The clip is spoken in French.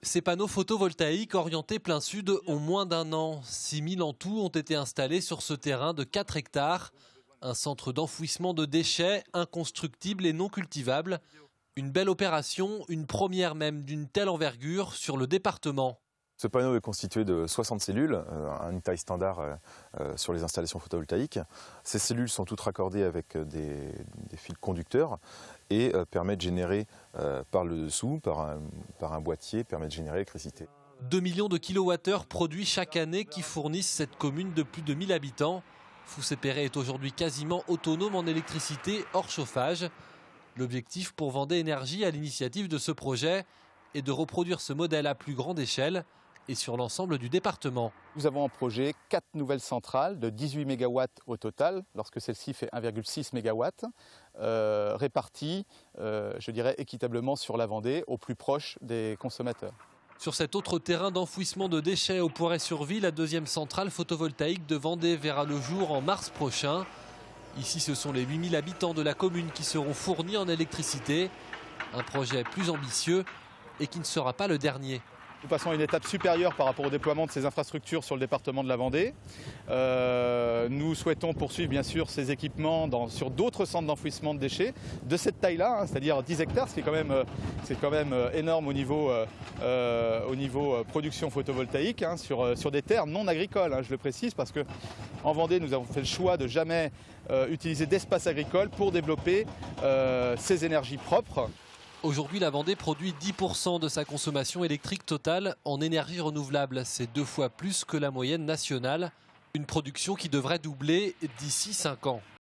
Ces panneaux photovoltaïques orientés plein sud ont moins d'un an. 6000 en tout ont été installés sur ce terrain de 4 hectares. Un centre d'enfouissement de déchets inconstructibles et non cultivables. Une belle opération, une première même d'une telle envergure sur le département. Ce panneau est constitué de 60 cellules, une taille standard sur les installations photovoltaïques. Ces cellules sont toutes raccordées avec des fils conducteurs et permettent de générer par le dessous, par un boîtier, permettent de générer l'électricité. 2 millions de kilowattheures produits chaque année qui fournissent cette commune de plus de 1000 habitants. Fous-Sépéré est aujourd'hui quasiment autonome en électricité hors chauffage. L'objectif pour Vendée Énergie à l'initiative de ce projet est de reproduire ce modèle à plus grande échelle et sur l'ensemble du département. Nous avons en projet 4 nouvelles centrales de 18 MW au total, lorsque celle-ci fait 1,6 MW, réparties, je dirais, équitablement sur la Vendée, au plus proche des consommateurs. Sur cet autre terrain d'enfouissement de déchets au Poiret-sur-Vie, la deuxième centrale photovoltaïque de Vendée verra le jour en mars prochain. Ici, ce sont les 8000 habitants de la commune qui seront fournis en électricité. Un projet plus ambitieux et qui ne sera pas le dernier. Nous passons à une étape supérieure par rapport au déploiement de ces infrastructures sur le département de la Vendée. Nous souhaitons poursuivre bien sûr ces équipements sur d'autres centres d'enfouissement de déchets de cette taille-là, c'est-à-dire 10 hectares, ce qui est quand même énorme au niveau production photovoltaïque, sur des terres non agricoles, je le précise, parce qu'en Vendée, nous avons fait le choix de jamais utiliser d'espace agricole pour développer ces énergies propres. Aujourd'hui, la Vendée produit 10% de sa consommation électrique totale en énergie renouvelable. C'est 2 fois plus que la moyenne nationale. Une production qui devrait doubler d'ici 5 ans.